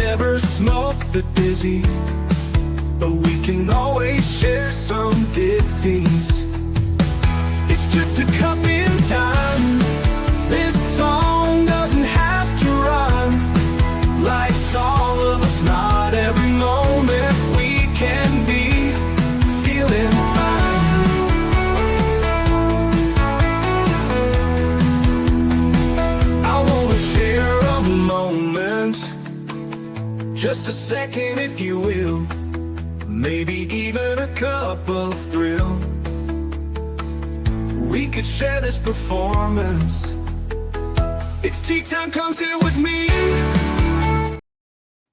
never smoke the dizzy, but we can always share some disease. It's just a cup in time. This song doesn't have to rhyme. Life's all of us, not every moment we can be feeling fine. I wanna share a moment, just a second if you will, maybe even a cup of thrill. We could share this performance. It's tea time, come sit with me.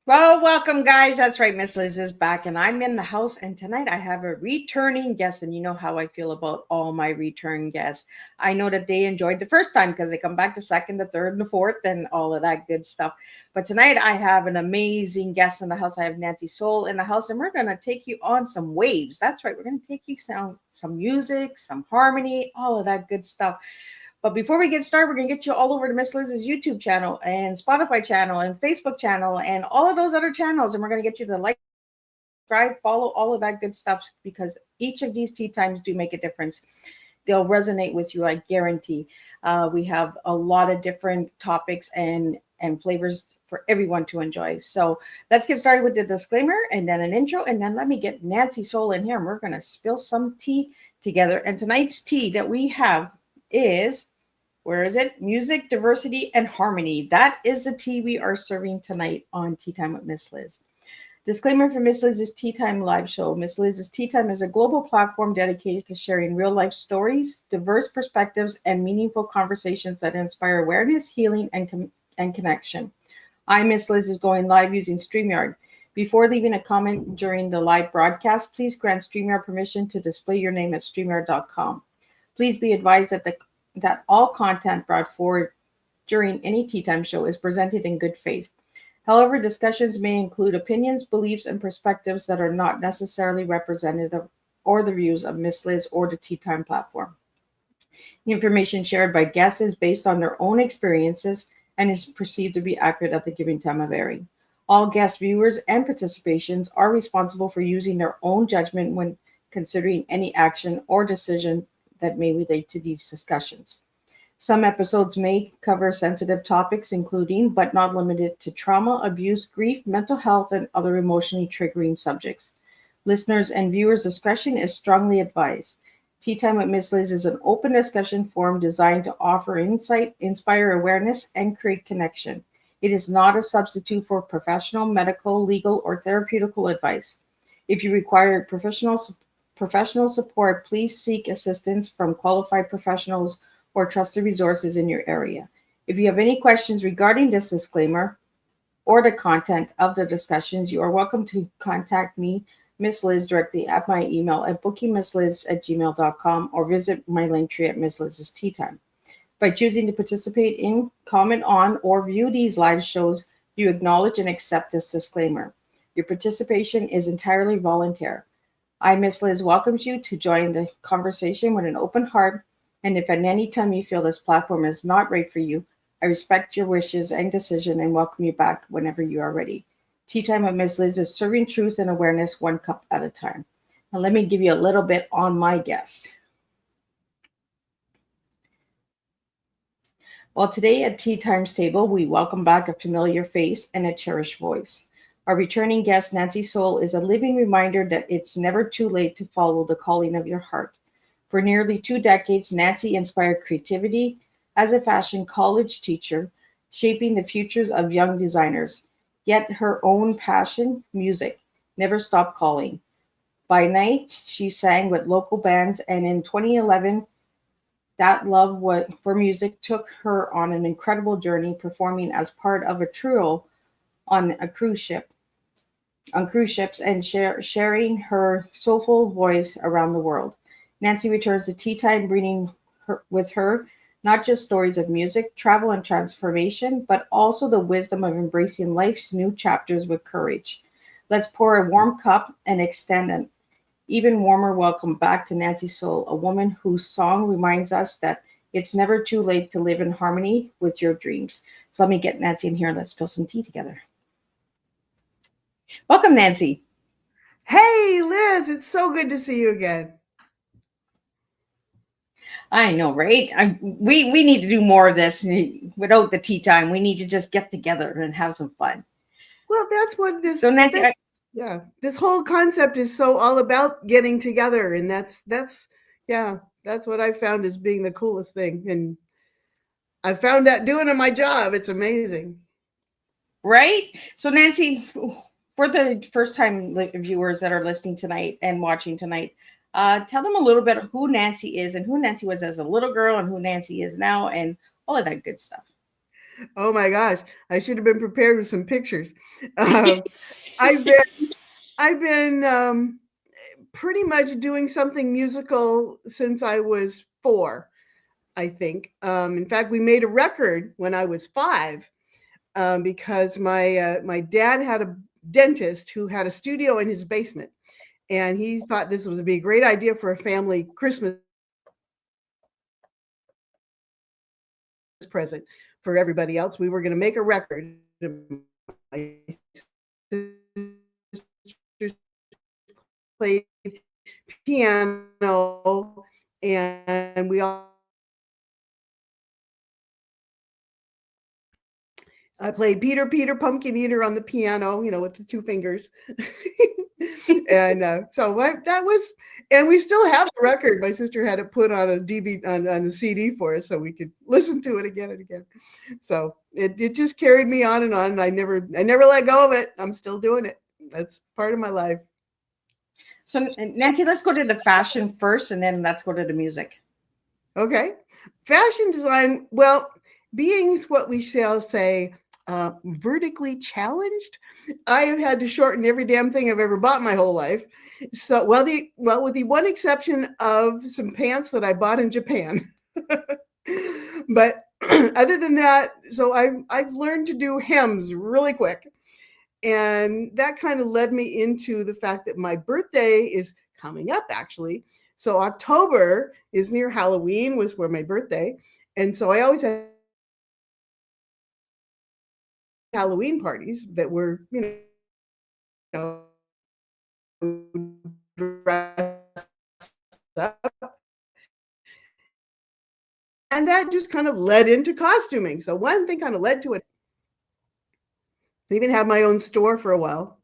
Well, welcome, guys. That's right, Miss Liz is back, and I'm in the house. And tonight I have a returning guest, and you know how I feel about all my return guests. I know that they enjoyed the first time because they come back the second, the third, and the fourth, and all of that good stuff. But tonight I have an amazing guest in the house. I have Nancy Soul in the house, and we're going to take you on some waves. That's right. We're going to take you some music, some harmony, all of that good stuff. But before we get started, we're going to get you all over to Miss Liz's YouTube channel and Spotify channel and Facebook channel and all of those other channels. And we're going to get you to like, subscribe, follow, all of that good stuff, because each of these tea times do make a difference. They'll resonate with you, I guarantee. We have a lot of different topics and flavors for everyone to enjoy. So let's get started with the disclaimer and then an intro. And then let me get Nancy Soul in here and we're going to spill some tea together. And tonight's tea that we have is, where is it? Music, diversity, and harmony. That is the tea we are serving tonight on Tea Time with Miss Liz. Disclaimer for Miss Liz's Tea Time live show. Miss Liz's Tea Time is a global platform dedicated to sharing real life stories, diverse perspectives, and meaningful conversations that inspire awareness, healing, and connection. I'm Miss Liz is going live using StreamYard. Before leaving a comment during the live broadcast, please grant StreamYard permission to display your name at StreamYard.com. Please be advised that all content brought forward during any Tea Time show is presented in good faith. However, discussions may include opinions, beliefs, and perspectives that are not necessarily representative or the views of Miss Liz or the Tea Time platform. The information shared by guests is based on their own experiences and is perceived to be accurate at the given time of airing. All guest viewers and participations are responsible for using their own judgment when considering any action or decision that may relate to these discussions. Some episodes may cover sensitive topics, including, but not limited to, trauma, abuse, grief, mental health, and other emotionally triggering subjects. Listeners' and viewers' discretion is strongly advised. Tea Time with Miss Liz is an open discussion forum designed to offer insight, inspire awareness, and create connection. It is not a substitute for professional, medical, legal, or therapeutical advice. If you require professional support, please seek assistance from qualified professionals or trusted resources in your area. If you have any questions regarding this disclaimer or the content of the discussions, you are welcome to contact me, Miss Liz, directly at my email at bookingmissliz@gmail.com or visit my link tree at Miss Liz's Tea Time. By choosing to participate in, comment on, or view these live shows, you acknowledge and accept this disclaimer. Your participation is entirely voluntary. I, Miss Liz, welcomes you to join the conversation with an open heart, and if at any time you feel this platform is not right for you, I respect your wishes and decision and welcome you back whenever you are ready. Tea Time with Miss Liz is serving truth and awareness one cup at a time. Now let me give you a little bit on my guest. Well, today at Tea Time's table, we welcome back a familiar face and a cherished voice. Our returning guest, Nancy Soul, is a living reminder that it's never too late to follow the calling of your heart. For nearly 2 decades, Nancy inspired creativity as a fashion college teacher, shaping the futures of young designers. Yet her own passion, music, never stopped calling. By night, she sang with local bands, and in 2011, that love for music took her on an incredible journey, performing as part of a trio on cruise ships and sharing her soulful voice around the world. Nancy returns to Tea Time, bringing with her not just stories of music, travel, and transformation, but also the wisdom of embracing life's new chapters with courage. Let's pour a warm cup and extend an even warmer welcome back to Nancy Soul, a woman whose song reminds us that it's never too late to live in harmony with your dreams. So let me get Nancy in here and let's spill some tea together. Welcome, Nancy. Hey, Liz, it's so good to see you again. I know, right? We need to do more of this without the tea time. We need to just get together and have some fun. Well, that's what So, Nancy, yeah, this whole concept is so all about getting together, and yeah, that's what I found as being the coolest thing, and I found that doing in my job. It's amazing. right? So, Nancy, for the first time viewers that are listening tonight and watching tonight, tell them a little bit who Nancy is and who Nancy was as a little girl and who Nancy is now and all of that good stuff. Oh my gosh, I should have been prepared with some pictures. Um, I've been I've been pretty much doing something musical since I was 4, I think. In fact, we made a record when I was 5 because my dad had a dentist who had a studio in his basement, and he thought this would be a great idea for a family Christmas present for everybody else. We were going to make a record. And my sister played piano, and we all I played Peter Pumpkin Eater on the piano, with the 2 fingers. And that was, and we still have the record. My sister had it put on a DVD on a CD for us, so we could listen to it again and again. So it just carried me on and on, and I never let go of it. I'm still doing it. That's part of my life. So, Nancy, let's go to the fashion first and then let's go to the music. Okay. Fashion design, well, being what we shall say, vertically challenged, I have had to shorten every damn thing I've ever bought my whole life. So, with the one exception of some pants that I bought in Japan. But other than that, so I've learned to do hems really quick. And that kind of led me into the fact that my birthday is coming up, actually. So October is near Halloween, was where my birthday. And so I always had Halloween parties that were, dress up. And that just kind of led into costuming. So one thing kind of led to it. I even had my own store for a while.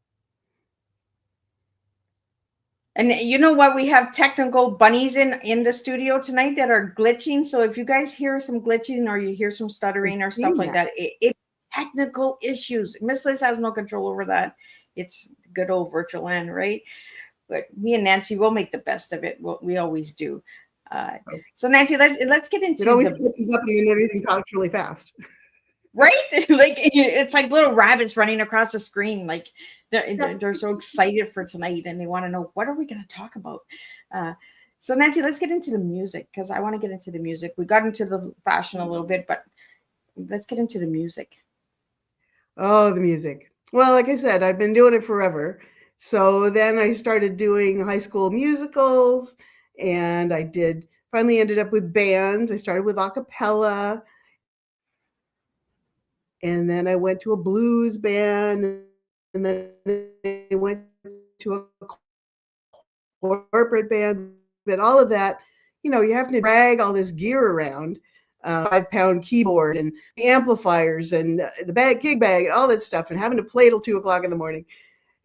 And you know what? We have technical bunnies in the studio tonight that are glitching. So if you guys hear some glitching or you hear some I've stuttering or stuff seen like that. that, it's technical issues. Miss Liz has no control over that. It's good old virtual land, right? But me and Nancy will make the best of it. We always do. Uh, so Nancy, let's get It into always the catches up and then everything talks really fast. right. Like it's like little rabbits running across the screen. Like they're so excited for tonight and they want to know what are we going to talk about. Uh, so Nancy, let's get into the music because I want to get into the music. We got into the fashion a little bit, but let's get into the music. Oh, the music. Well, like I said, I've been doing it forever. So then I started doing high school musicals, and I did finally ended up with bands. I started with a cappella, and then I went to a blues band, and then I went to a corporate band. But all of that, you have to drag all this gear around. You have to drag all this gear around, 5-pound keyboard and the amplifiers and the gig bag and all that stuff, and having to play till 2 o'clock in the morning.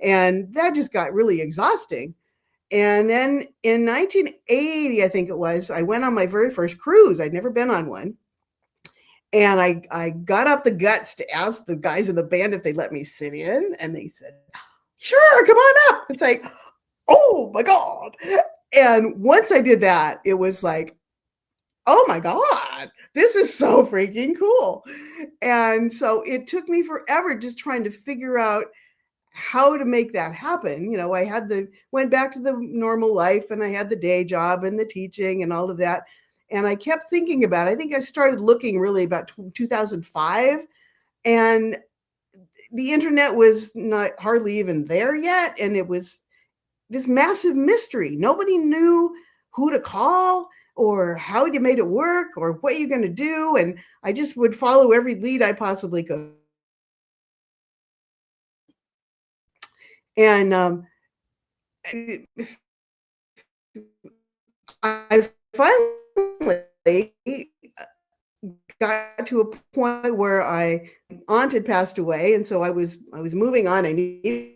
And that just got really exhausting. And then in 1980, I think it was, I went on my very first cruise. I'd never been on one. And I got up the guts to ask the guys in the band if they'd let me sit in. And they said, sure, come on up. It's like, oh my God. And once I did that, it was like, oh my God, this is so freaking cool. And so it took me forever just trying to figure out how to make that happen. I went back to the normal life, and I had the day job and the teaching and all of that. And I kept thinking about it. I think I started looking really about 2005, and the internet was not hardly even there yet. And it was this massive mystery. Nobody knew who to call or how you made it work or what you're going to do. And I just would follow every lead I possibly could. And And I finally got to a point where aunt had passed away, and so I was moving on. I needed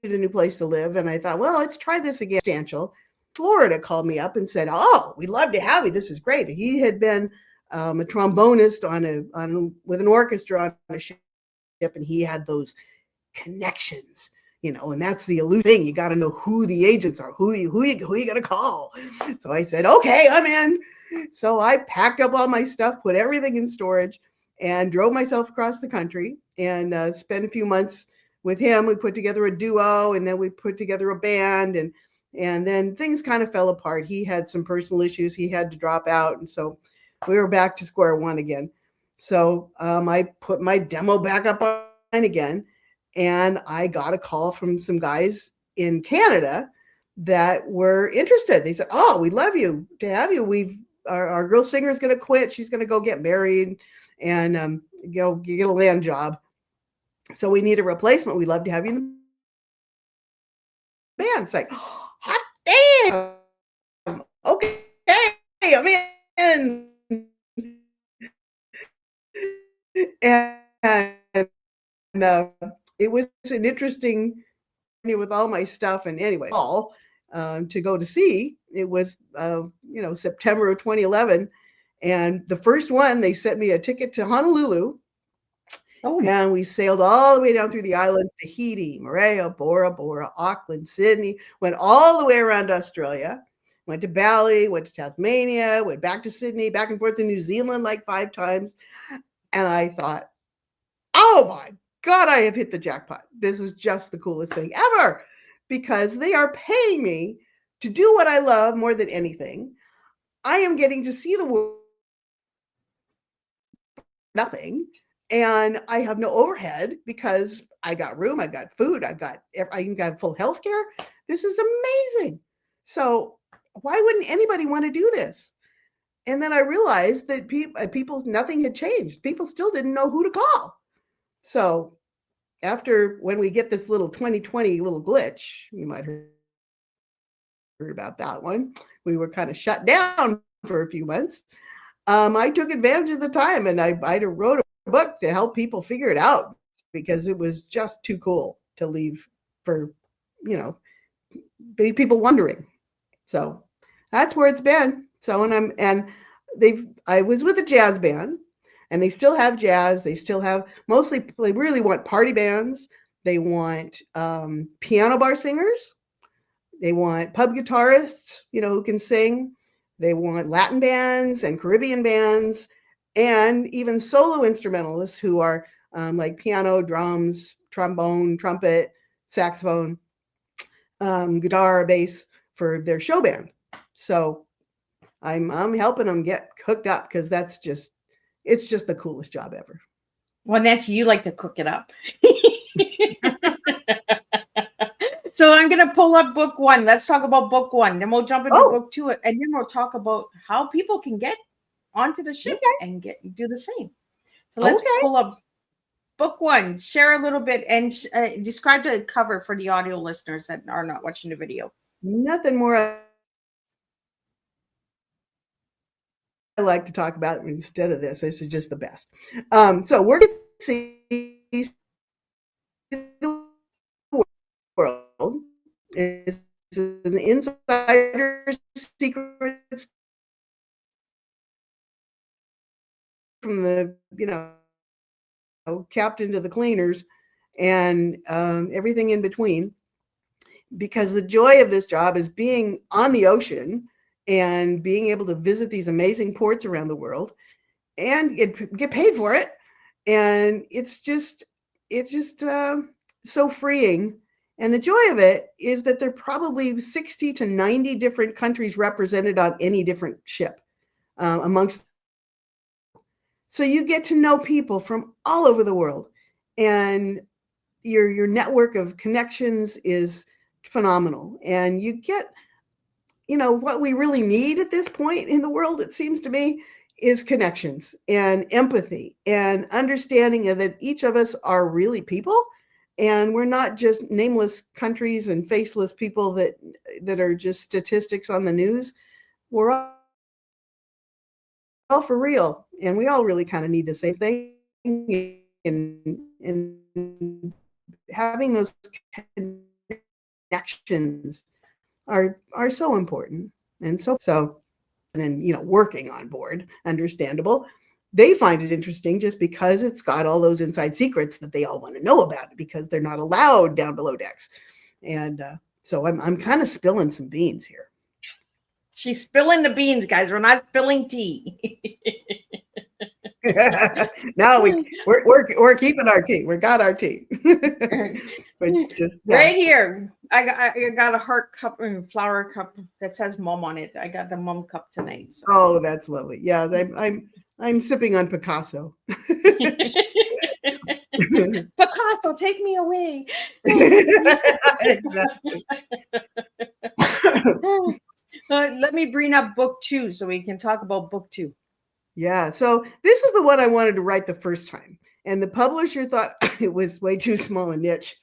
a new place to live, and I thought, well, let's try this again. Substantial. Florida called me up and said, "Oh, we'd love to have you. This is great." He had been a trombonist on with an orchestra on a ship, and he had those connections, and that's the elusive thing. You got to know who the agents are, who you gonna call. So I said, okay, I'm in. So I packed up all my stuff, put everything in storage, and drove myself across the country and spent a few months with him. We put together a duo, and then we put together a band, and then things kind of fell apart. He had some personal issues. He had to drop out, and so we were back to square one again. So I put my demo back up on again, and I got a call from some guys in Canada that were interested. They said, "Oh, we'd love you to have you. Our girl singer is going to quit. She's going to go get married, and you get a land job. So we need a replacement. We'd love to have you in the band." It's like, hot damn. Okay, I'm in. And it was an interesting with all my stuff. And anyway, all to go to see. It was September of 2011, and the first one they sent me a ticket to Honolulu. Oh, And we sailed all the way down through the islands, Tahiti, Moorea, Bora Bora, Auckland, Sydney, went all the way around Australia, went to Bali, went to Tasmania, went back to Sydney, back and forth to New Zealand like 5 times. And I thought, oh my God, I have hit the jackpot. This is just the coolest thing ever, because they are paying me to do what I love more than anything. I am getting to see the world, nothing, and I have no overhead because I got room, I got food, I got full health care. This is amazing. So why wouldn't anybody want to do this? And then I realized that people, nothing had changed. People still didn't know who to call. So when we get this little 2020 little glitch, you might have heard about that one. We were kind of shut down for a few months. I took advantage of the time, and I wrote a book to help people figure it out, because it was just too cool to leave for, people wondering. So that's where it's been. So, I was with a jazz band, and they still have jazz. They still have they really want party bands. They want piano bar singers. They want pub guitarists, who can sing. They want Latin bands and Caribbean bands, and even solo instrumentalists who are like piano, drums, trombone, trumpet, saxophone, guitar, bass for their show band. So I'm helping them get hooked up, because it's just the coolest job ever. well, Nancy, you like to cook it up. So I'm going to pull up book 1. Let's talk about book 1. Then we'll jump into book 2, and then we'll talk about how people can get onto the ship and do the same. So let's pull up book 1. Share a little bit and describe the cover for the audio listeners that are not watching the video. Nothing more I like to talk about instead of this. This is just the best. So we're going to see the world. It's an insider secret from the captain to the cleaners, and everything in between. Because the joy of this job is being on the ocean and being able to visit these amazing ports around the world and get paid for it. And it's just so freeing. And the joy of it is that there are probably 60 to 90 different countries represented on any different ship amongst. So you get to know people from all over the world, and your network of connections is phenomenal. And you get, what we really need at this point in the world, it seems to me, is connections and empathy and understanding that each of us are really people, And we're not just nameless countries and faceless people that are just statistics on the news. We're all for real, and we all really kind of need the same thing. And having those connections are so important and so and working on board, understandable. They find it interesting just because it's got all those inside secrets that they all want to know about because they're not allowed down below decks. And so I'm kind of spilling some beans here. She's spilling the beans, guys. We're not spilling tea. Now we're keeping our tea. We got our tea. But just Right here, I got a heart cup and flower cup that says "mom" on it. I got the mom cup tonight. So. Oh, that's lovely. Yeah, I'm sipping on Picasso. Picasso, take me away. Exactly. Let me bring up book 2 so we can talk about book 2. Yeah, so this is the one I wanted to write the first time, and the publisher thought it was way too small a niche.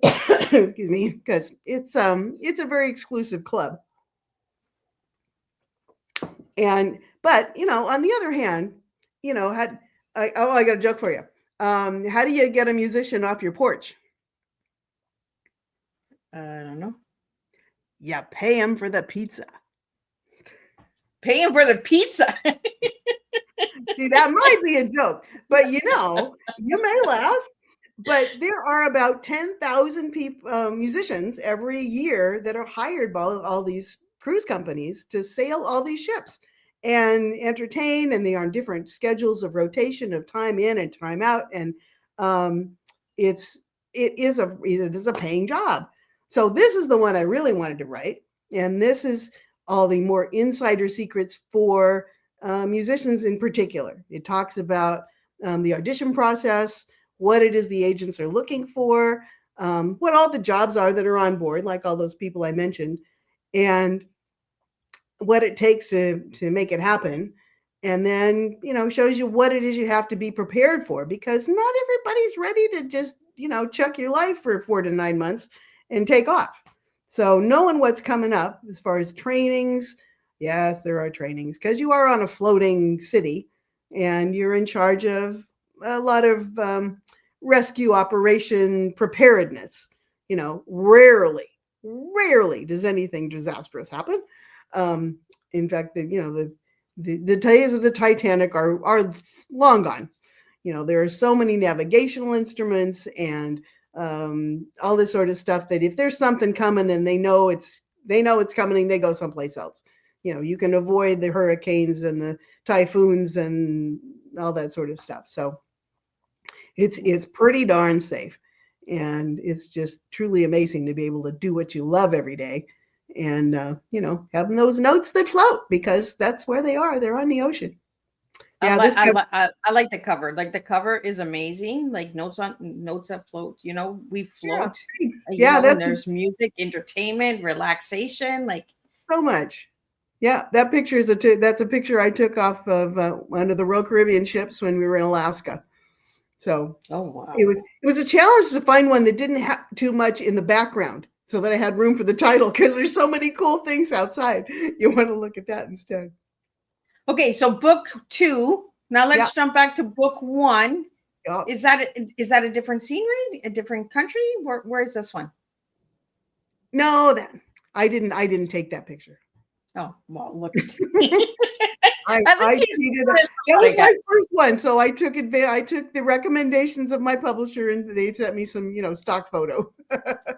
Excuse me, because it's a very exclusive club. But on the other hand, I got a joke for you. How do you get a musician off your porch? I don't know. You pay him for the pizza. Pay him for the pizza. See, that might be a joke, but you may laugh. But there are about 10,000 people, musicians every year that are hired by all these cruise companies to sail all these ships and entertain, and they are on different schedules of rotation of time in and time out, and um, it is a paying job. So this is the one I really wanted to write, and this is all the more insider secrets for musicians in particular. It talks about the audition process, what it is the agents are looking for, what all the jobs are that are on board, like all those people I mentioned, and what it takes to make it happen. And then, shows you what it is you have to be prepared for, because not everybody's ready to just, chuck your life for 4 to 9 months and take off. So knowing what's coming up as far as trainings, yes, there are trainings, because you are on a floating city and you're in charge of a lot of rescue operation preparedness. Rarely does anything disastrous happen. In fact, the days of the Titanic are long gone. There are so many navigational instruments and all this sort of stuff that if there's something coming and they know it's coming, they go someplace else. You can avoid the hurricanes and the typhoons and all that sort of stuff. So it's pretty darn safe, and it's just truly amazing to be able to do what you love every day, and having those notes that float, because that's where they are. They're on the ocean. Yeah, I like the cover. Like the cover is amazing. Like notes that float. We yeah, float. thanks. And That's there's music, entertainment, relaxation. Like so much. Yeah, that picture is that's a picture I took off of one of the Royal Caribbean ships when we were in Alaska. So oh wow, it was a challenge to find one that didn't have too much in the background, so that I had room for the title, because there's so many cool things outside. You want to look at that instead. Okay, so book 2. Now let's jump back to book 1. Yeah. Is that a different scenery, a different country? Where is this one? No, I didn't take that picture. Oh well, look at I cheated. That was my first one, so I took the recommendations of my publisher, and they sent me some, stock photo.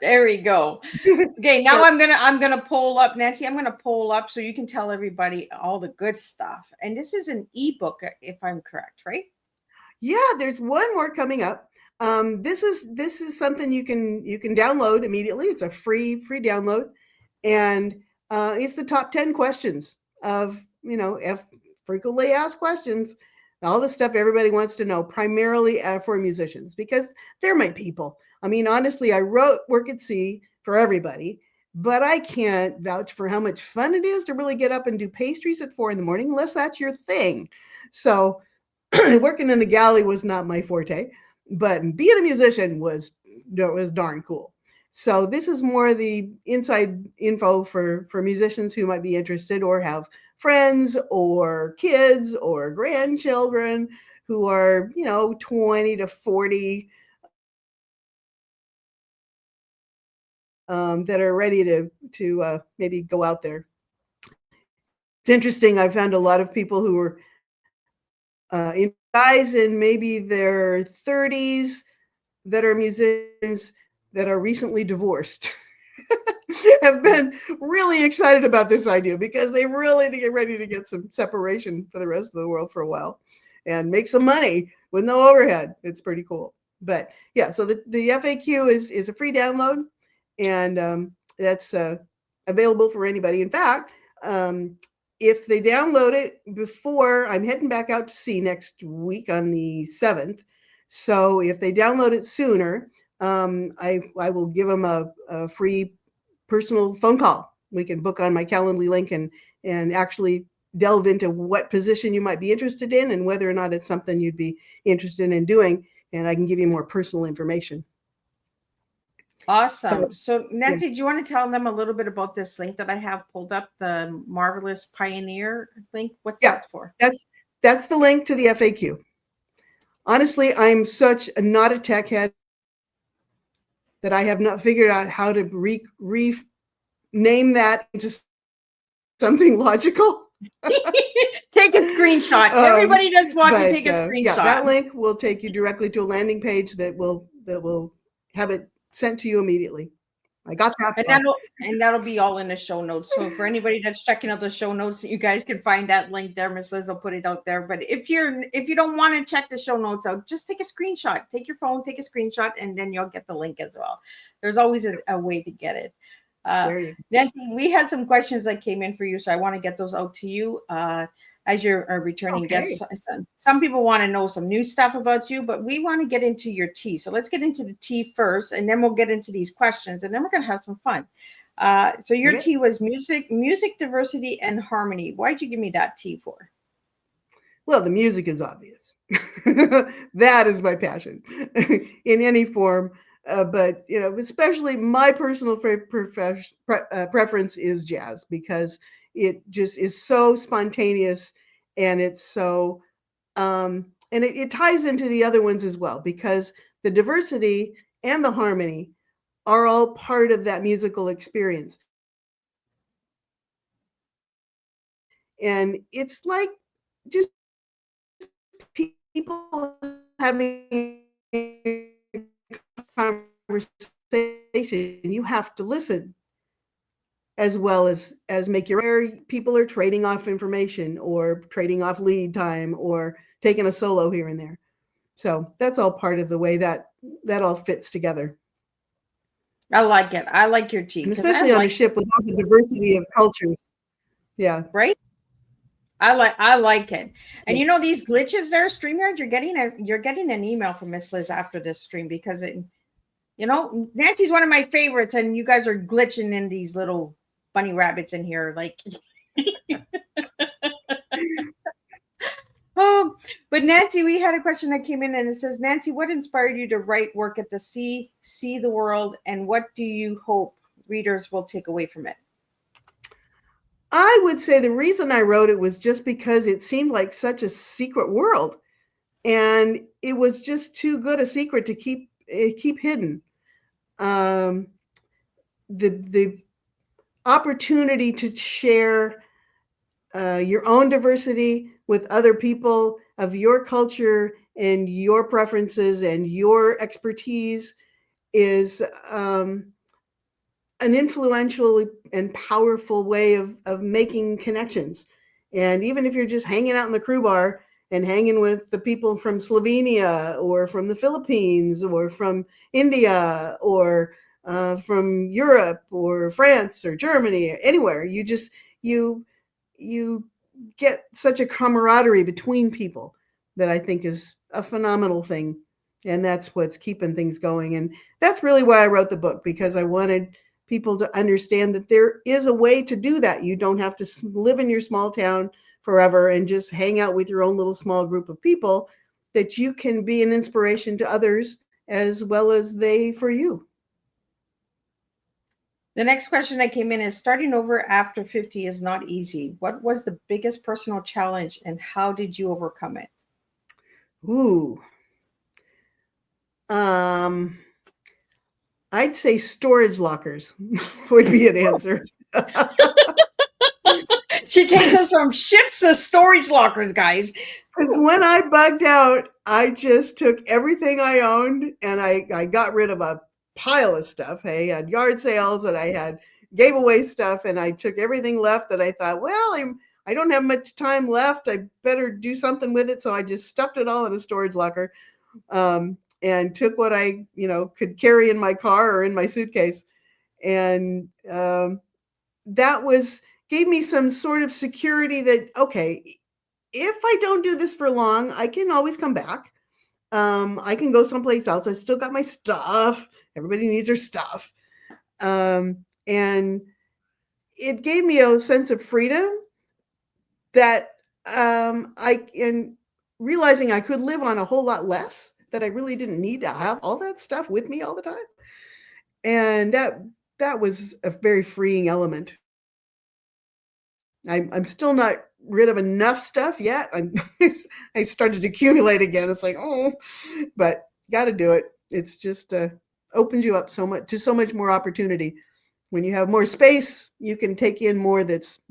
There we go. Okay, now I'm gonna pull up, Nancy. I'm gonna pull up so you can tell everybody all the good stuff. And this is an ebook, if I'm correct, right? Yeah, there's one more coming up. This is something you can download immediately. It's a free download, and it's the top 10 questions of frequently asked questions, all the stuff everybody wants to know, primarily for musicians, because they're my people. I mean, honestly, I wrote Work at Sea for everybody, but I can't vouch for how much fun it is to really get up and do pastries at 4 a.m, unless that's your thing. So working in the galley was not my forte, but being a musician was was darn cool. So this is more the inside info for musicians who might be interested or have friends or kids or grandchildren who are 20 to 40, that are ready to maybe go out there. It's interesting. I found a lot of people who are in guys in maybe their 30s that are musicians that are recently divorced have been really excited about this idea because they really need to get ready to get some separation for the rest of the world for a while and make some money with no overhead. It's pretty cool. But yeah, so the FAQ is a free download, and that's available for anybody. In fact, if they download it before, I'm heading back out to sea next week on the 7th. So if they download it sooner, I will give them a free personal phone call. We can book on my Calendly link and actually delve into what position you might be interested in and whether or not it's something you'd be interested in doing. And I can give you more personal information. Awesome. But So, yeah, Nancy, do you want to tell them a little bit about this link that I have pulled up, the Marvelous Pioneer link? What's yeah, that for? that's the link to the FAQ. Honestly, I'm such not a tech head that I have not figured out how to rename that into something logical. Take a screenshot. Everybody that's watching, take a Yeah, that screenshot. link will take you directly to a landing page that will have it sent to you immediately. I got that And far. that'll be all in the show notes. So for anybody that's checking out the show notes, you guys can find that link there. Miss Liz will put it out there. But if you don't want to check the show notes out, just take a screenshot. Take your phone, take a screenshot, and then you'll get the link as well. There's always a way to get it. There you go. Nancy, we had some questions that came in for you, so I want to get those out to you. As you're a returning Okay. guest, some people want to know some new stuff about you, but we want to get into your tea. So let's get into the tea first, and then we'll get into these questions, and then we're going to have some fun. So your Okay. tea was music diversity and harmony. Why'd you give me that tea for? Well, the music is obvious. That is my passion in any form. But especially my personal preference is jazz because it just is so spontaneous, and it's so and it ties into the other ones as well because the diversity and the harmony are all part of that musical experience. And it's like just people having a conversation. You have to listen as well as make your where people are trading off information or trading off lead time or taking a solo here and there. So that's all part of the way that all fits together. I like it. I like your tea And because I especially on a like ship with all the diversity of cultures. Yeah. right. I like it. And Yeah. these glitches there, StreamYard, you're getting an email from Miss Liz after this stream because Nancy's one of my favorites, and you guys are glitching in these little bunny rabbits in here. Like, oh, but Nancy, we had a question that came in and it says, Nancy, what inspired you to write Work at the Sea, See the World, and what do you hope readers will take away from it? I would say the reason I wrote it was just because it seemed like such a secret world, and it was just too good a secret to keep hidden. Um, the opportunity to share your own diversity with other people of your culture and your preferences and your expertise is an influential and powerful way of making connections. And even if you're just hanging out in the crew bar and hanging with the people from Slovenia or from the Philippines or from India or from Europe or France or Germany or anywhere, you you get such a camaraderie between people that I think is a phenomenal thing. And that's what's keeping things going. And that's really why I wrote the book, because I wanted people to understand that there is a way to do that. You don't have to live in your small town forever and just hang out with your own little small group of people, that you can be an inspiration to others as well as they for you. The next question that came in is starting over after 50 is not easy. What was the biggest personal challenge and how did you overcome it? Ooh. Um, I'd say storage lockers would be an answer. She takes us from ships to storage lockers, guys. Because when I bugged out, I just took everything I owned and I got rid of a pile of stuff. Hey, I had yard sales and I had gave away stuff and I took everything left that I thought, well, I don't have much time left. I better do something with it. So I just stuffed it all in a storage locker, and took what I, could carry in my car or in my suitcase. And that was gave me some sort of security that, okay, if I don't do this for long, I can always come back. I can go someplace else. I still got my stuff. Everybody needs their stuff. And it gave me a sense of freedom that in realizing I could live on a whole lot less, that I really didn't need to have all that stuff with me all the time. And that was a very freeing element. I'm still not rid of enough stuff yet. I started to accumulate again. It's like, oh, but got to do it. It's just opens you up so much to so much more opportunity. When you have more space, you can take in more that's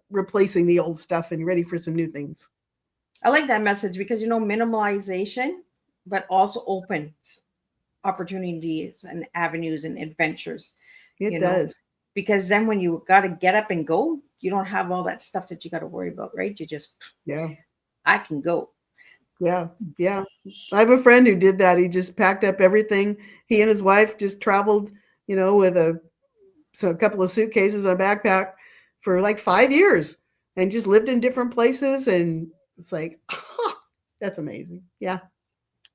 replacing the old stuff and ready for some new things. I like that message because minimalization, but also opens opportunities and avenues and adventures, It you know, does. because then when you got to get up and go, you don't have all that stuff that you got to worry about, right? You just, Yeah. I can go. Yeah. Yeah. I have a friend who did that. He just packed up everything. He and his wife just traveled, with a couple of suitcases and a backpack for like 5 years and just lived in different places. And it's like, that's amazing. Yeah.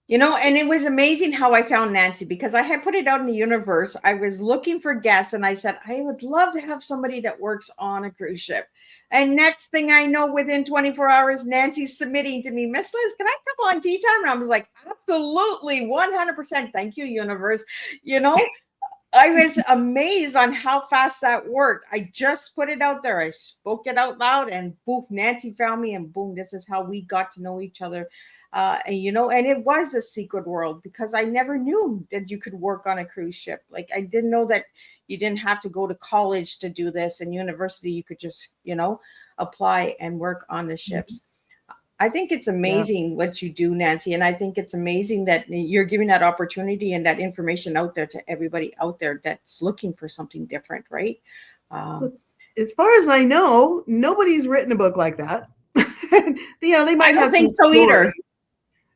And it was amazing how I found Nancy because I had put it out in the universe. I was looking for guests and I said, I would love to have somebody that works on a cruise ship. And next thing I know, within 24 hours, Nancy's submitting to me, Miss Liz, can I come on tea time? And I was like, absolutely, 100%. Thank you, universe. You know, I was amazed on how fast that worked. I just put it out there. I spoke it out loud, and boom, Nancy found me, and boom, this is how we got to know each other. And it was a secret world because I never knew that you could work on a cruise ship. Like I didn't know that you didn't have to go to college to do this, and university you could just apply and work on the ships. I think it's Yeah. amazing what you do, Nancy. And I think it's amazing that you're giving that opportunity and that information out there to everybody out there that's looking for something different, right? Um, Look, as far as I know, nobody's written a book like that. They I might don't have some think so stories. either,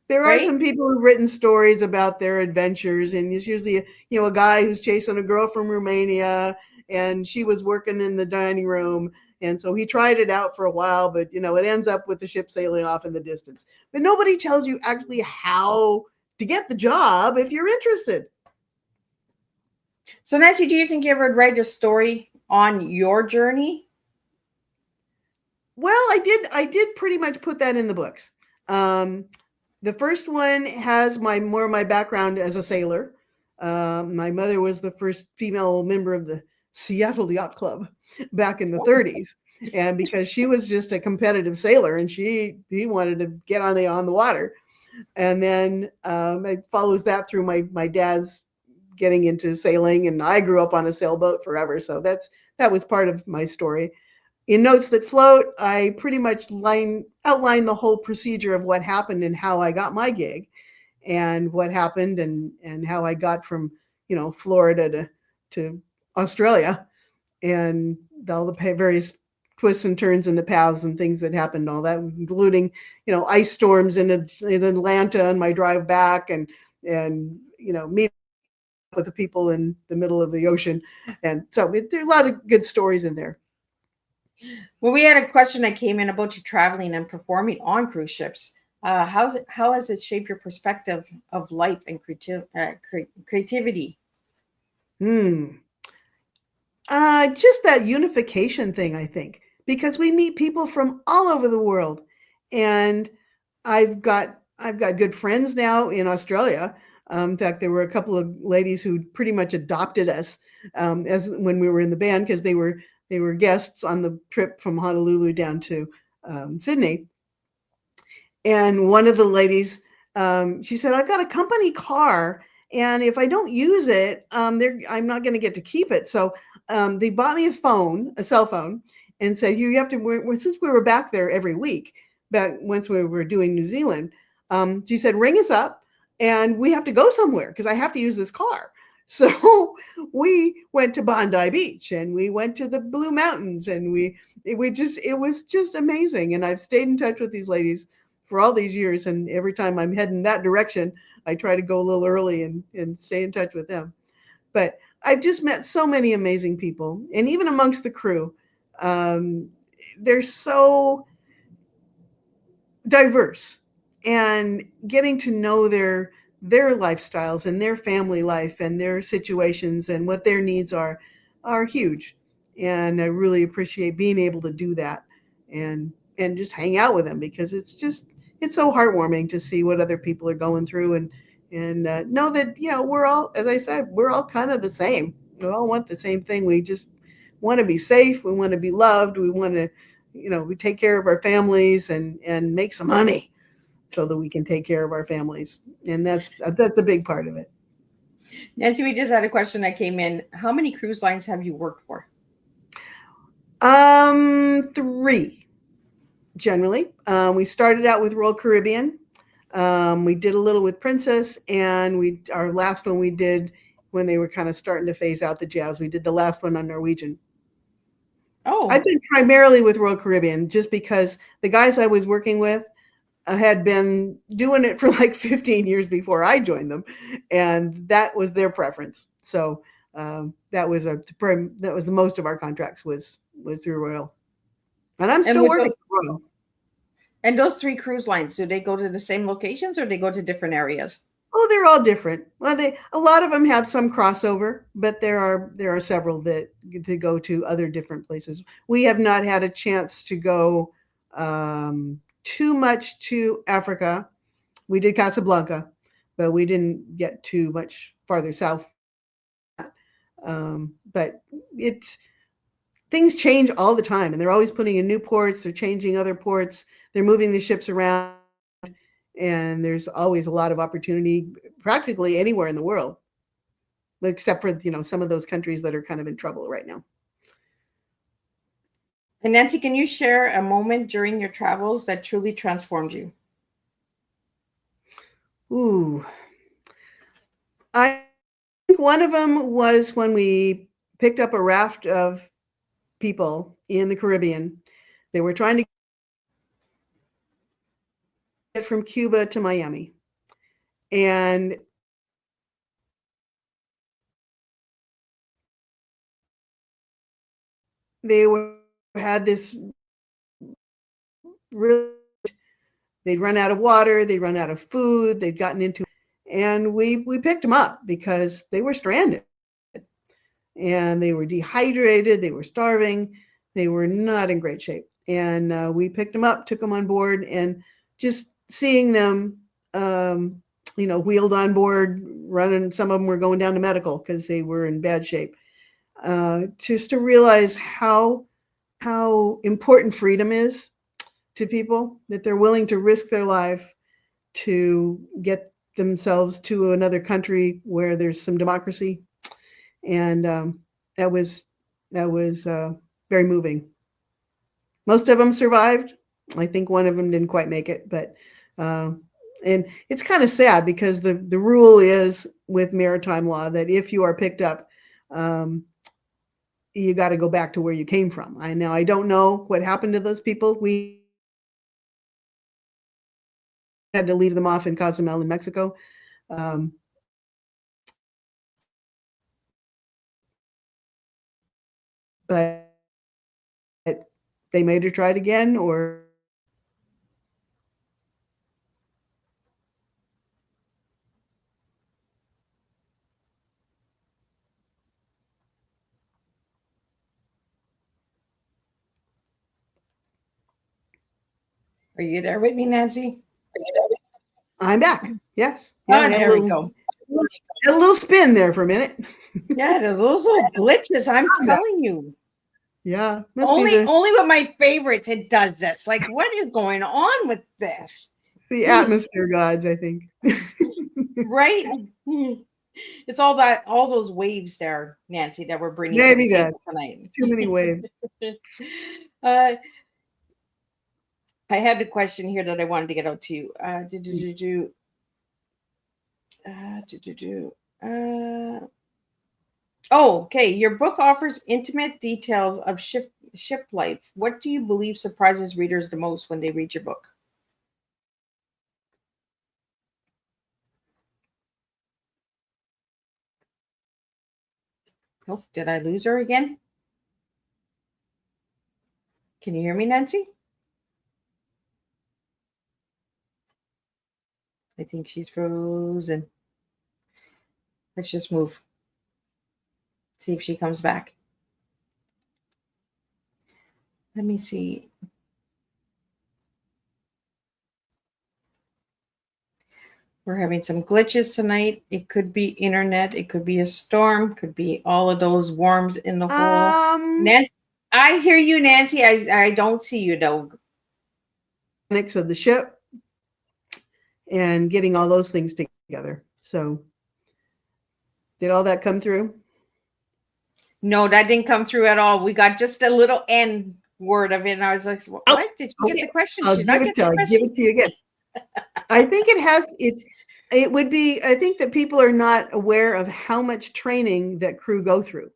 There are right? some people who've written stories about their adventures, and it's usually a guy who's chasing a girl from Romania, and she was working in the dining room, and so he tried it out for a while, but it ends up with the ship sailing off in the distance. But nobody tells you actually how to get the job if you're interested. So, Nancy, do you think you ever write a story on your journey? Well, I did pretty much put that in the books. Um, The first one has more of my background as a sailor. My mother was the first female member of the Seattle Yacht Club back in the Wow. 30s, and because she was just a competitive sailor and she wanted to get on the water, and then it follows that through my dad's getting into sailing, and I grew up on a sailboat forever, so that was part of my story. In Notes That Float, I pretty much outline the whole procedure of what happened and how I got my gig and what happened and how I got from, Florida to Australia and all the various twists and turns in the paths and things that happened, all that, including, ice storms in Atlanta and my drive back and, meeting with the people in the middle of the ocean. And so there are a lot of good stories in there. Well, we had a question that came in about you traveling and performing on cruise ships. How has it shaped your perspective of life and creativity? Hmm. Just that unification thing, I think, because we meet people from all over the world, and I've got good friends now in Australia. In fact, there were a couple of ladies who pretty much adopted us as when we were in the band because they were guests on the trip from Honolulu down to Sydney. And one of the ladies, she said, "I've got a company car, and if I don't use it, I'm not going to get to keep it." So they bought me a cell phone, and said, "You have to." Since we were back there every week, back once we were doing New Zealand, she said, "Ring us up, and we have to go somewhere because I have to use this car." So we went to Bondi Beach, and we went to the Blue Mountains, and it was just amazing. And I've stayed in touch with these ladies for all these years, and every time I'm heading that direction, I try to go a little early and stay in touch with them. But I've just met so many amazing people, and even amongst the crew, um, they're so diverse, and getting to know their lifestyles and their family life and their situations and what their needs are huge. And I really appreciate being able to do that and just hang out with them because it's so heartwarming to see what other people are going through and know that we're all, as I said, we're all kind of the same. We all want the same thing. We just want to be safe. We want to be loved. We want to we take care of our families and make some money so that we can take care of our families. And that's a big part of it. Nancy, we just had a question that came in. How many cruise lines have you worked for? Three generally. We started out with Royal Caribbean. We did a little with Princess, and we our last one we did when they were kind of starting to phase out the jazz. We did the last one on Norwegian. Oh, I've been primarily with Royal Caribbean just because the guys I was working with had been doing it for like 15 years before I joined them, and that was their preference. So that was the most of our contracts was through Royal, and I'm and still with those, working for Royal. and those three cruise lines, do they go to the same locations or they go to different areas? Oh, they're all different. Well, they a lot of them have some crossover, but there are several that go to other different places. We have not had a chance to go too much to Africa. We did Casablanca, but we didn't get too much farther south than that. But it's things change all the time, and they're always putting in new ports. They're changing other ports. They're moving the ships around, and there's always a lot of opportunity practically anywhere in the world, except for some of those countries that are kind of in trouble right now. And Nancy, can you share a moment during your travels that truly transformed you? Ooh, I think one of them was when we picked up a raft of people in the Caribbean. They were trying to get from Cuba to Miami, and they were had this really, they'd run out of water, they'd run out of food, they'd gotten into, and we picked them up because they were stranded and they were dehydrated, they were starving, they were not in great shape. And we picked them up, took them on board, and just seeing them, wheeled on board, running. Some of them were going down to medical because they were in bad shape. Just to realize how important freedom is to people, that they're willing to risk their life to get themselves to another country where there's some democracy. And that was that was very moving. Most of them survived. I think one of them didn't quite make it, but uh, and it's kind of sad because the rule is with maritime law that if you are picked up, um, you got to go back to where you came from. I don't know what happened to those people. We had to leave them off in Cozumel in Mexico. Um, but they may have tried again, or Are you there with me, Nancy? I'm back. Yes. Yeah, Oh, we had a there we little go. A little spin there for a minute. Yeah, those little glitches, I'm telling you. Yeah, must be Only with my favorites it does this. Like, what is going on with this? the atmosphere gods, I think. Right? It's all those waves there, Nancy, that we're bringing to the Maybe table that's tonight. too many waves. uh, I had a question here that I wanted to get out to you. Do, do, do. Oh, okay. Your book offers intimate details of ship life. What do you believe surprises readers the most when they read your book? Oh, did I lose her again? Can you hear me, Nancy? I think she's frozen. Let's just move. See if she comes back. Let me see. We're having some glitches tonight. It could be internet. It could be a storm. Could be all of those worms in the hole. Um, Nancy, I hear you, Nancy. I don't see you though. mechanics of the ship and getting all those things together. So, did all that come through? No, that didn't come through at all. We got just a little N word of it, and I was like, Oh, "What? Did you get okay. the question? I'll Should give not it get to the I'll give question?" it to you again. I think it has it's it would be I think that people are not aware of how much training that crew go through.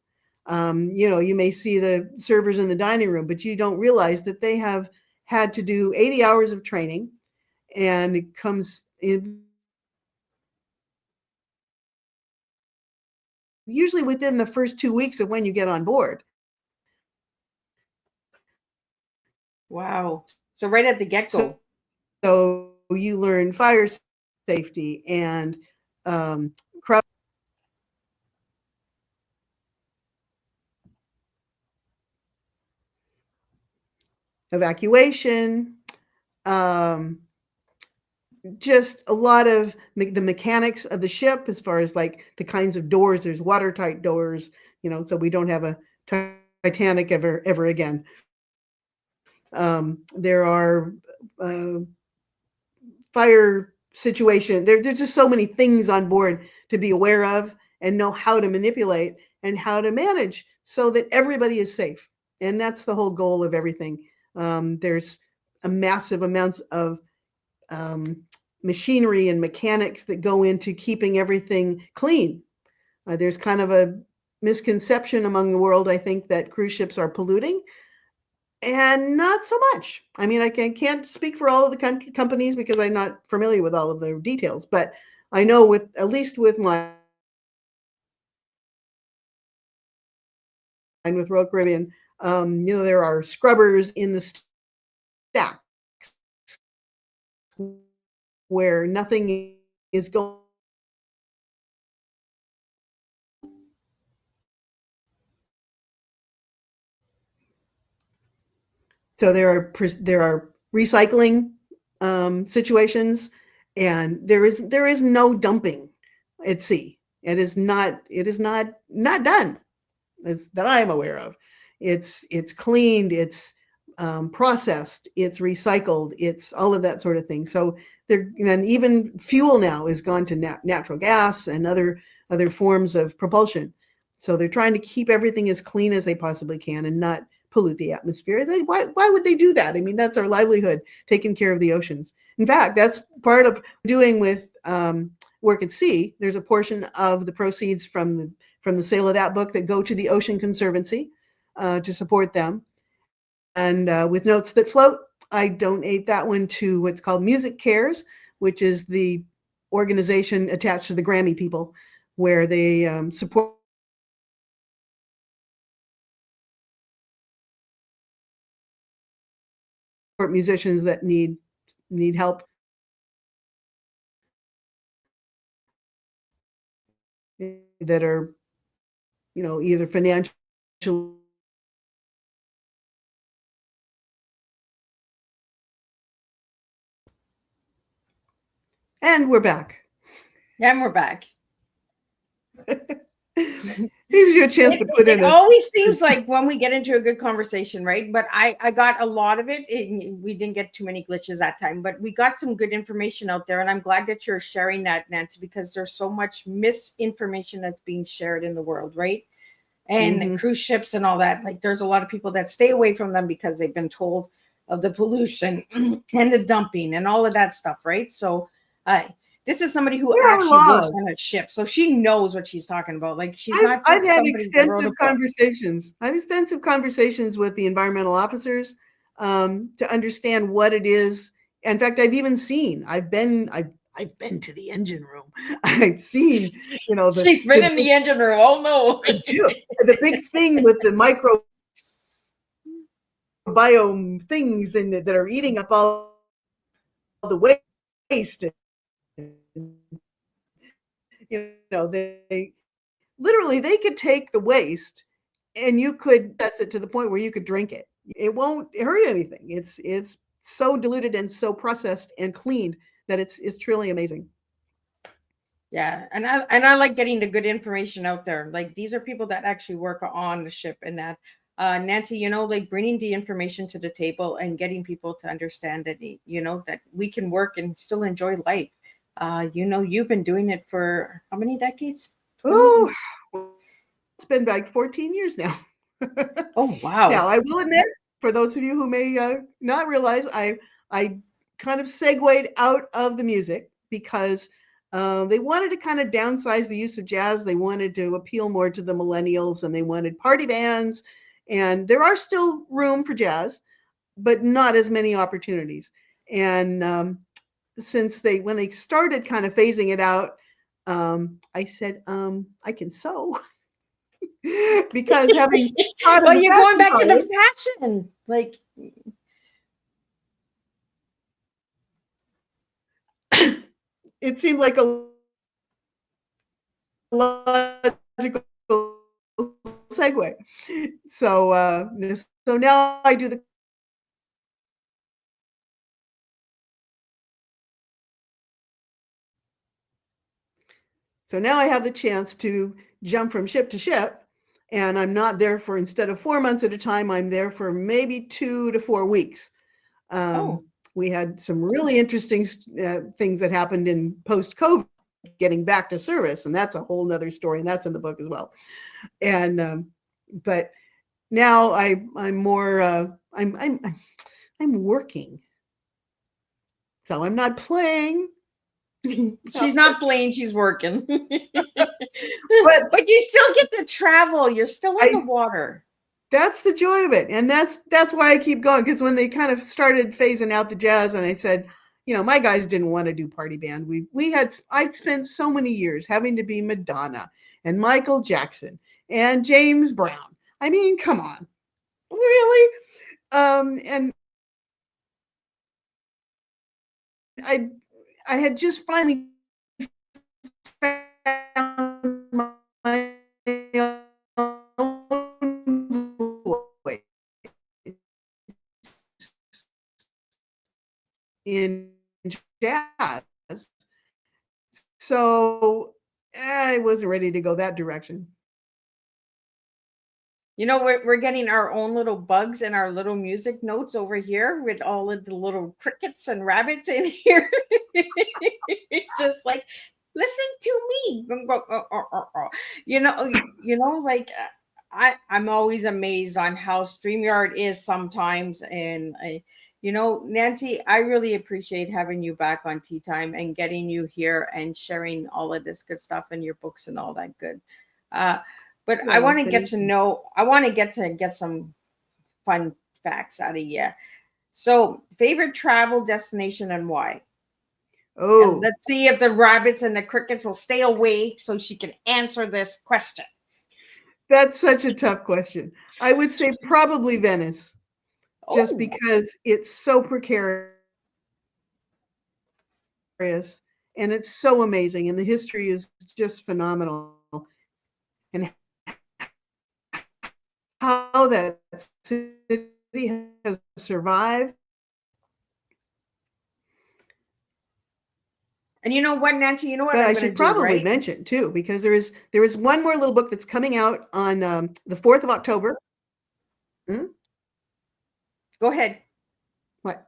You may see the servers in the dining room, but you don't realize that they have had to do 80 hours of training, and it comes in usually within the first 2 weeks of when you get on board. Wow. So right at the get So, go. so you learn fire safety and crowd evacuation, um, just a lot of the mechanics of the ship as far as like the kinds of doors. There's watertight doors, so we don't have a Titanic ever again. There are fire situation. There's just so many things on board to be aware of and know how to manipulate and how to manage so that everybody is safe. And that's the whole goal of everything. There's a massive amounts of um, machinery and mechanics that go into keeping everything clean. There's kind of a misconception among the world, I think, that cruise ships are polluting, and not so much. I mean, I can't speak for all of the companies because I'm not familiar with all of the details, but I know with at least with mine, with Royal Caribbean, there are scrubbers in the stack where nothing is going. So there are recycling situations, and there is no dumping at sea. It is not done that I am aware of. It's cleaned, it's processed, it's recycled, it's all of that sort of thing. So and even fuel now is gone to natural gas and other forms of propulsion. So they're trying to keep everything as clean as they possibly can and not pollute the atmosphere. Why would they do that? I mean, that's our livelihood, taking care of the oceans. In fact, that's part of doing with work at sea. There's a portion of the proceeds from the sale of that book that go to the Ocean Conservancy to support them. And with Notes That Float, I donate that one to what's called Music Cares, which is the organization attached to the Grammy people, where they support musicians that need help, that are either financial. And we're back. And we're back. Gives you a chance to put It in a. always seems like when we get into a good conversation, right? But I got a lot of it. We didn't get too many glitches that time, but we got some good information out there. And I'm glad that you're sharing that, Nancy, because there's so much misinformation that's being shared in the world, right? And Mhm. cruise ships and all that. Like there's a lot of people that stay away from them because they've been told of the pollution and the dumping and all of that stuff, right? So, uh, this is somebody who There are actually works laws. on a ship, so she knows what she's talking about. Like she's not I've just had somebody that wrote extensive a book. conversations. I have extensive conversations with the environmental officers to understand what it is. In fact, I've even seen. I've been to the engine room. I've seen. She's been The in big, the engine room. Oh no. I do the big thing with the microbiome things that are eating up all the waste. They literally they could take the waste and you could test it to the point where you could drink it. It won't hurt anything. It's so diluted and so processed and cleaned that it's truly amazing. Yeah, and I like getting the good information out there. Like these are people that actually work on the ship and that. Nancy, like bringing the information to the table and getting people to understand that that we can work and still enjoy life. You've been doing it for how many decades? 20? Oh, it's been like 14 years now. Oh Now, wow. I will admit, for those of you who may not realize, I kind of segued out of the music because they wanted to kind of downsize the use of jazz. They wanted to appeal more to the millennials, and they wanted party bands. And there are still room for jazz, but not as many opportunities. And since when they started kind of phasing it out, I said, I can sew because having taught in Well, the you're going fashion back to the college, fashion. Like, it seemed like a logical segue. So now I do the so now I have the chance to jump from ship to ship, and I'm not there for instead of 4 months at a time. I'm there for maybe 2 to 4 weeks. Um, oh, we had some really interesting things that happened in post COVID, getting back to service, and that's a whole nother story, and that's in the book as well. And but now I'm more I'm working, so I'm not playing. she's not playing, she's working. But But you still get to travel. You're still in I the water. that's the joy of it, and that's why I keep going. Because when they kind of started phasing out the jazz, and I said, my guys didn't want to do party band. I'd spent so many years having to be Madonna and Michael Jackson and James Brown. I mean, come on, really? And I I had just finally found my own voice in jazz. So I wasn't ready to go that direction. We're getting our own little bugs and our little music notes over here with all of the little crickets and rabbits in here. Just like, listen to me. Like I'm always amazed on how StreamYard is sometimes. And Nancy, I really appreciate having you back on Tea Time and getting you here and sharing all of this good stuff in your books and all that good. Uh, but I Well, want to get thank to you. know, I want to get some fun facts out of you. So, favorite travel destination and why? And Oh, let's see if the rabbits and the crickets will stay away so she can answer this question. that's such a tough question. I would say probably Venice, just Oh, because it's so precarious and it's so amazing, and the history is just phenomenal. And how that city has survived And you know what, Nancy? You know what But I'm I going to should do, probably right? mention too, because there is one more little book that's coming out on the 4th of October. Hmm? Go ahead. What?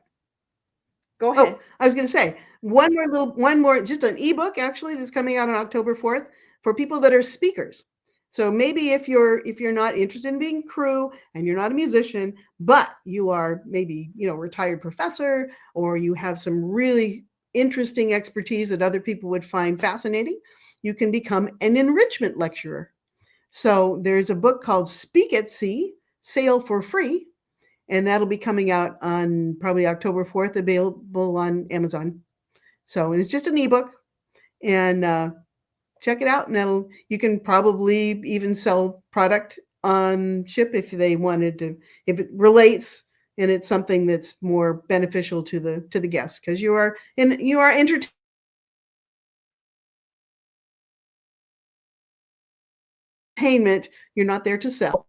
Go Oh, ahead. I was going to say one more, just an ebook actually that's coming out on October 4th for people that are speakers. So maybe if you're not interested in being crew and you're not a musician, but you are maybe, retired professor, or you have some really interesting expertise that other people would find fascinating, you can become an enrichment lecturer. So there's a book called Speak at Sea, Sail for Free, and that'll be coming out on probably October 4th, available on Amazon. So, and it's just an ebook, and check it out, and you can probably even sell product on ship if they wanted to, if it relates and it's something that's more beneficial to the guests, because you are entertainment. You're not there to sell,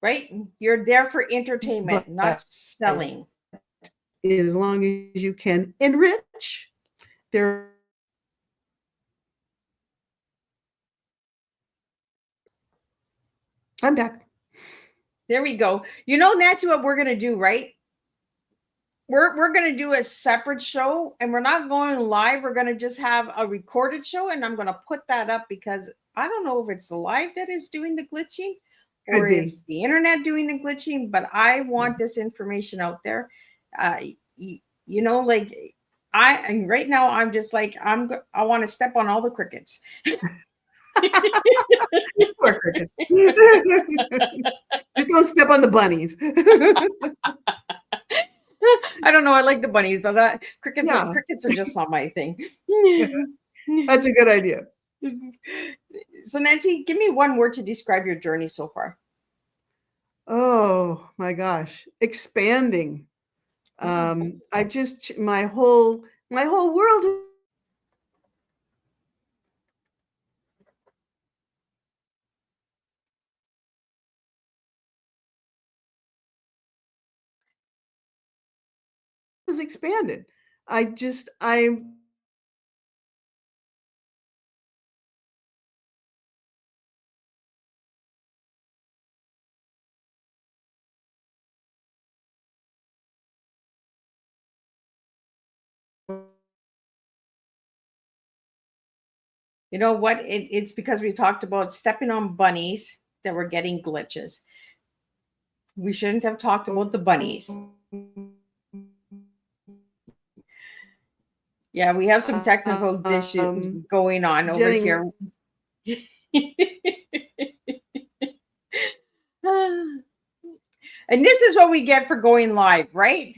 Right? You're there for entertainment, but not selling. as long as you can enrich their, I'm back. There we go. You know, Nancy, what we're going to do, right? We're going to do a separate show, and we're not going live. We're going to just have a recorded show, and I'm going to put that up because I don't know if it's the live that is doing the glitching or Could if be. it's the internet doing the glitching, but I want this information out there. Uh, you know, like and right now I'm just like I want to step on all the crickets. Poor crickets. Just don't step on the bunnies. I don't know. I like the bunnies, but crickets are Yeah, crickets are just not my thing. that's a good idea. So, Nancy, give me one word to describe your journey so far. Oh my gosh, expanding. I just my whole world has expanded. I You know what? It's because we talked about stepping on bunnies that were getting glitches. We shouldn't have talked about the bunnies. Yeah, we have some technical issues going on over getting here. And this is what we get for going live, right?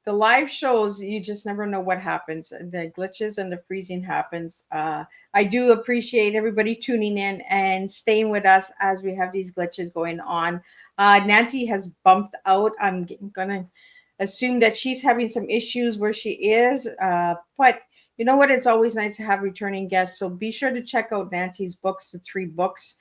The live shows, you just never know what happens. The glitches and the freezing happens. I do appreciate everybody tuning in and staying with us as we have these glitches going on. Nancy has bumped out. I'm gonna assume that she's having some issues where she is. But you know what? It's always nice to have returning guests. So be sure to check out Nancy's books, the 3 books.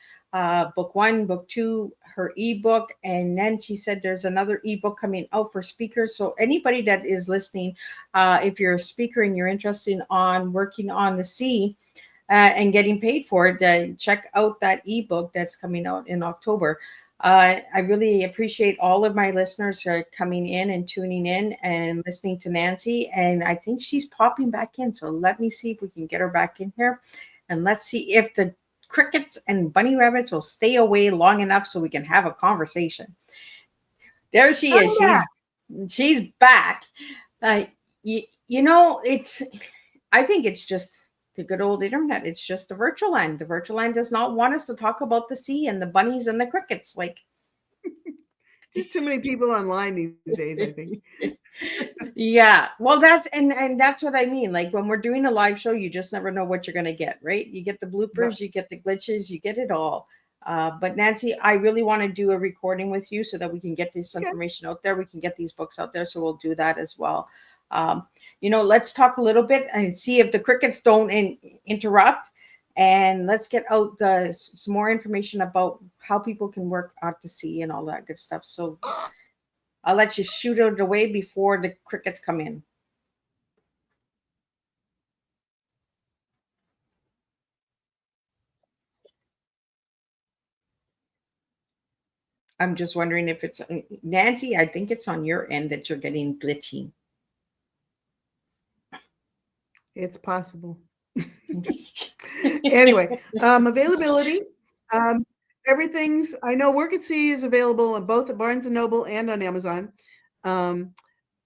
Book 1, book 2, her ebook, and then she said there's another ebook coming out for speakers. So anybody that is listening, if you're a speaker and you're interested on working on the sea and getting paid for it, check out that ebook that's coming out in October. I really appreciate all of my listeners who are coming in and tuning in and listening to Nancy. And I think she's popping back in. So let me see if we can get her back in here. And let's see if the crickets and bunny rabbits will stay away long enough so we can have a conversation. There she I'm is. back. She's back. Uh, you know, I think it's just the good old internet. It's just the virtual land. The virtual land does not want us to talk about the sea and the bunnies and the crickets. Like, Just too many people online these days, I think. yeah, well, that's what I mean. Like when we're doing a live show, you just never know what you're going to get, right? You get the bloopers, Yep. you get the glitches, you get it all. But Nancy, I really want to do a recording with you so that we can get this Okay. information out there. We can get these books out there, so we'll do that as well. Let's talk a little bit and see if the crickets don't interrupt, and let's get out some more information about how people can work out to sea and all that good stuff. So I'll let you shoot it away before the crickets come in. I'm just wondering if it's Nancy. I think it's on your end that you're getting glitchy. It's possible. Anyway, availability. Um, everything's, I know Work at Sea is available on both at Barnes & Noble and on Amazon. Um,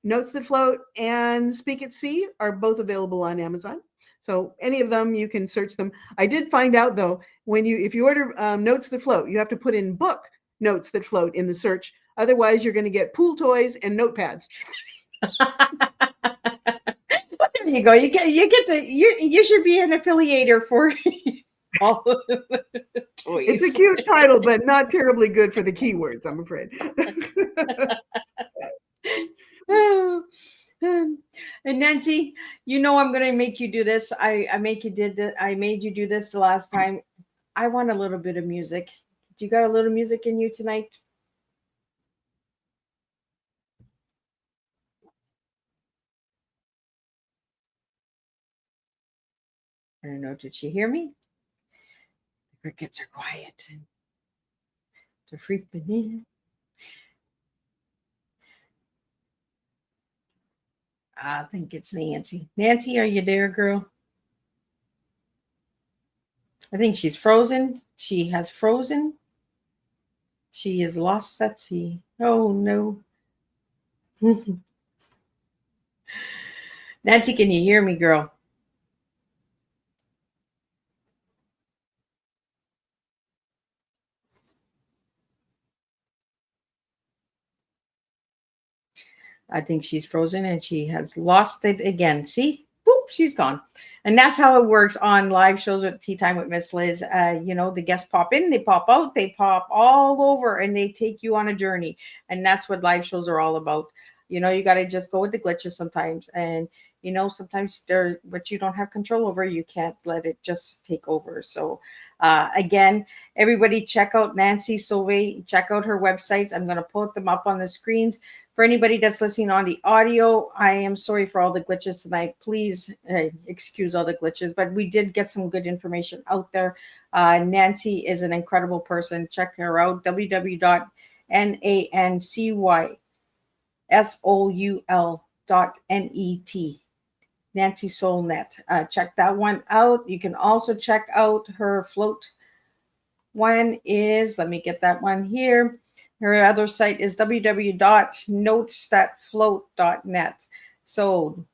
Notes That Float and Speak at Sea are both available on Amazon. So any of them, you can search them. I did find out though, if you order Notes That Float, you have to put in book Notes That Float in the search. Otherwise, you're going to get pool toys and notepads. Well, there you go. You get to you should be an affiliator for all of the toys. It's a cute title, but not terribly good for the keywords, I'm afraid. And Nancy, you know I'm gonna make you do this. I made you do this the last time. I want a little bit of music. Do you got a little music in you tonight? I don't know. Did she hear me? The crickets are quiet. They're freaking in. I think it's Nancy. Nancy, are you there, girl? I think she's frozen. She has frozen. She is lost at sea. Oh no. Nancy, can you hear me, girl? I think she's frozen and she has lost it again. See? Boop, she's gone. And that's how it works on live shows with Tea Time with Miss Liz. The guests pop in, they pop out, they pop all over, and they take you on a journey. And that's what live shows are all about. You got to just go with the glitches sometimes. And, sometimes they're what you don't have control over. You can't let it just take over. So, again, everybody check out Nancy Sauvé. Check out her websites. I'm going to put them up on the screens. For anybody that's listening on the audio, I am sorry for all the glitches tonight. Please excuse all the glitches, but we did get some good information out there. Nancy is an incredible person. Check her out, www.nancysoul.net. Nancy Soulnet. Check that one out. You can also check out her float one is, let me get that one here. Her other site is www.notesthatfloat.net. So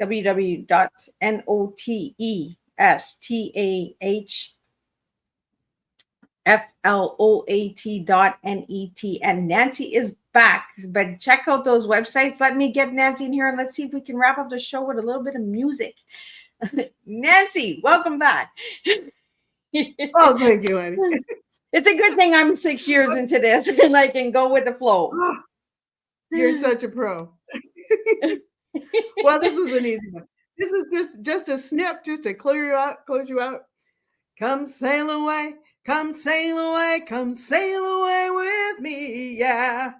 www.notesthatfloat.net. And Nancy is back. But check out those websites. Let me get Nancy in here and let's see if we can wrap up the show with a little bit of music. Nancy, welcome back. Oh, thank you, Annie. It's a good thing I'm 6 years into this and I can go with the flow. Oh, you're such a pro. Well, this was an easy one. This is just a snip, just to close you out. Come sail away, come sail away, come sail away with me, yeah.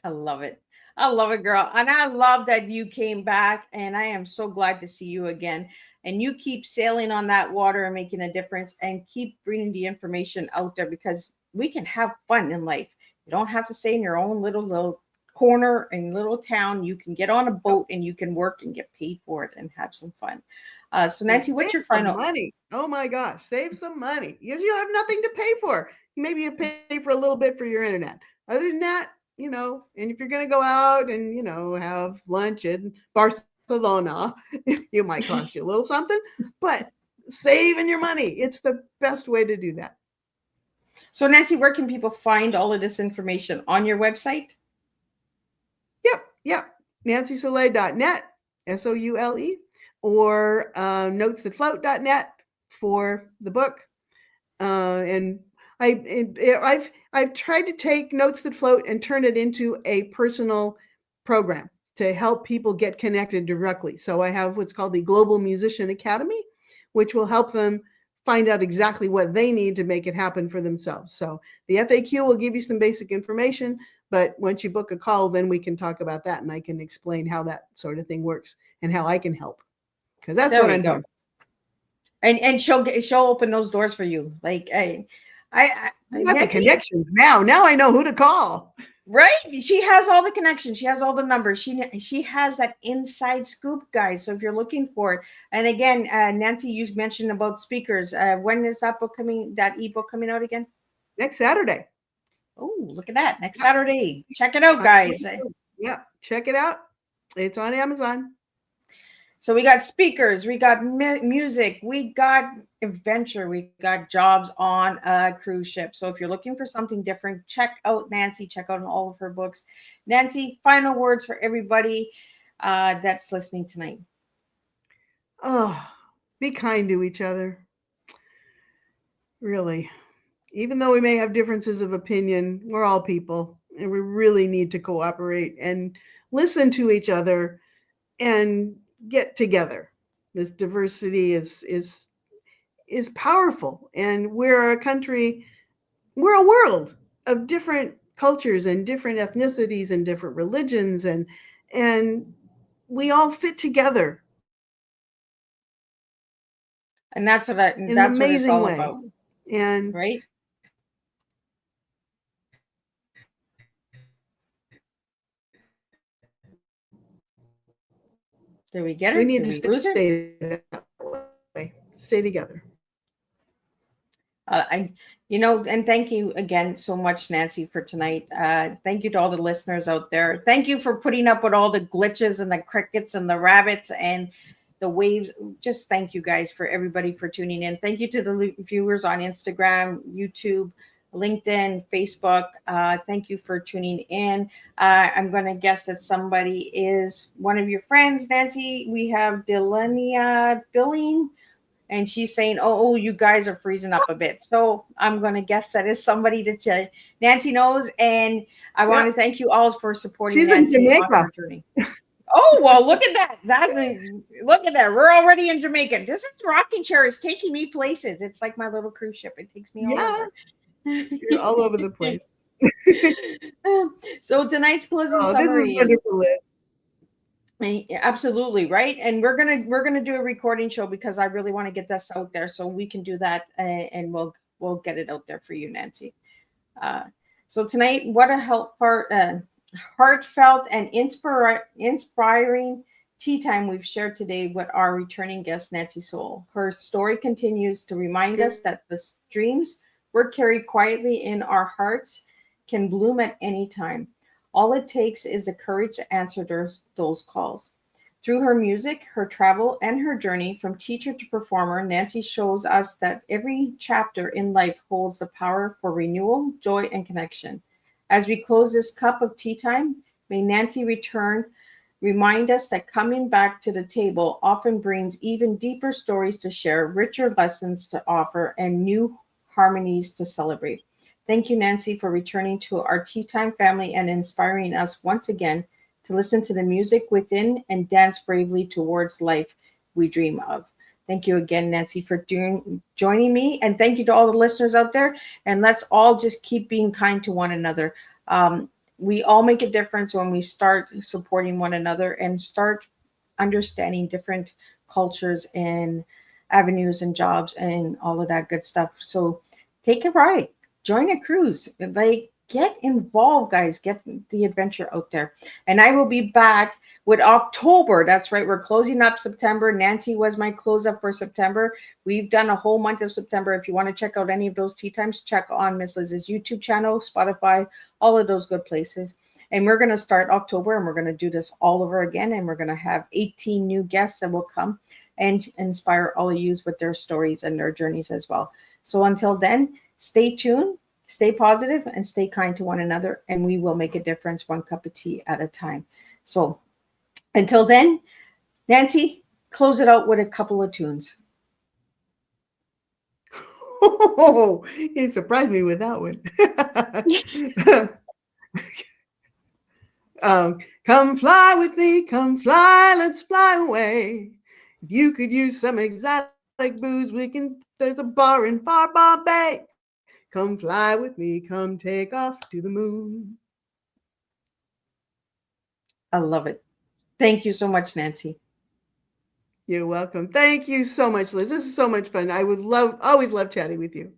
I love it. I love it, girl. And I love that you came back. And I am so glad to see you again. And you keep sailing on that water and making a difference and keep bringing the information out there because we can have fun in life. You don't have to stay in your own little corner and little town. You can get on a boat and you can work and get paid for it and have some fun. So Nancy, what's your final money? Oh my gosh, save some money. You have nothing to pay for. Maybe you pay for a little bit for your internet. Other than that, and if you're going to go out and, have lunch in Barcelona, it might cost you a little something, but saving your money, it's the best way to do that. So Nancy, where can people find all of this information? On your website? Yep. NancySoule.net, SOULE, or notesthatfloat.net for the book. And I've tried to take Notes That Float and turn it into a personal program to help people get connected directly. So I have what's called the Global Musician Academy, which will help them find out exactly what they need to make it happen for themselves. So the FAQ will give you some basic information, but once you book a call, then we can talk about that and I can explain how that sort of thing works and how I can help. Because that's what I'm doing. And she'll open those doors for you. Like I got the Nancy, connections now. Now I know who to call. right? She has all the connections. She has all the numbers. She has that inside scoop, guys. So if you're looking for it, and again, Nancy, you mentioned about speakers. When is that book coming? That ebook coming out again? Next Saturday. Oh, look at that! Next Yep. Saturday. Check it out, guys. October 3rd. Yeah, check it out. It's on Amazon. So we got speakers, we got music, we got adventure, we got jobs on a cruise ship. So if you're looking for something different, check out Nancy, check out all of her books. Nancy, final words for everybody that's listening tonight. Oh, be kind to each other. Really. Even though we may have differences of opinion, we're all people and we really need to cooperate and listen to each other and get together. This diversity is powerful, and we're a country, we're a world of different cultures and different ethnicities and different religions, and we all fit together And in an that's what it's amazing all way. about, And right? Did we get we her? need Did to we lose her? stay that way. Stay together. I, and thank you again so much, Nancy, for tonight. Thank you to all the listeners out there. Thank you for putting up with all the glitches and the crickets and the rabbits and the waves. Just thank you guys for everybody for tuning in. Thank you to the viewers on Instagram, YouTube, LinkedIn, Facebook. Thank you for tuning in. I'm going to guess that somebody is one of your friends, Nancy. We have Delania Billing, and she's saying, "Oh, you guys are freezing up a bit." So I'm going to guess that is somebody that Nancy knows, and I want Yep. to thank you all for supporting She's in Nancy on Jamaica. her journey. Oh well, look at that! Look at that. We're already in Jamaica. This is rocking chair is taking me places. It's like my little cruise ship. It takes me all Yeah, over. you're all over the place. So tonight's closing Oh, this is summary is wonderful, Liz. absolutely right, and we're gonna do a recording show because I really want to get this out there, so we can do that, and we'll get it out there for you, Nancy. Uh, so tonight, what a heartfelt and inspiring tea time we've shared today with our returning guest, Nancy Soul. Her story continues to remind us that the dreams we're carried quietly in our hearts can bloom at any time. All it takes is the courage to answer those calls. Through her music, her travel, and her journey from teacher to performer, Nancy shows us that every chapter in life holds the power for renewal, joy, and connection. As we close this cup of tea time, may Nancy return remind us that coming back to the table often brings even deeper stories to share, richer lessons to offer, and new harmonies to celebrate. Thank you, Nancy, for returning to our tea time family and inspiring us once again to listen to the music within and dance bravely towards life we dream of. Thank you again, Nancy, for joining me. And thank you to all the listeners out there. And let's all just keep being kind to one another. We all make a difference when we start supporting one another and start understanding different cultures and avenues and jobs and all of that good stuff. So take a ride, join a cruise, like get involved, guys, get the adventure out there. And I will be back with October. That's right, we're closing up September. Nancy was my close up for September. We've done a whole month of September. If you want to check out any of those tea times, check on Miss Liz's YouTube channel, Spotify, all of those good places. And we're going to start October, and we're going to do this all over again, and we're going to have 18 new guests that will come and inspire all of you with their stories and their journeys as well. So until then, stay tuned, stay positive, and stay kind to one another, and we will make a difference one cup of tea at a time. So until then, Nancy, close it out with a couple of tunes. Oh, you surprised me with that one. Come fly with me, come fly, let's fly away. If you could use some exotic booze, there's a bar in Far Bay. Come fly with me, come take off to the moon. I love it. Thank you so much, Nancy. You're welcome. Thank you so much, Liz. This is so much fun. I would always love chatting with you.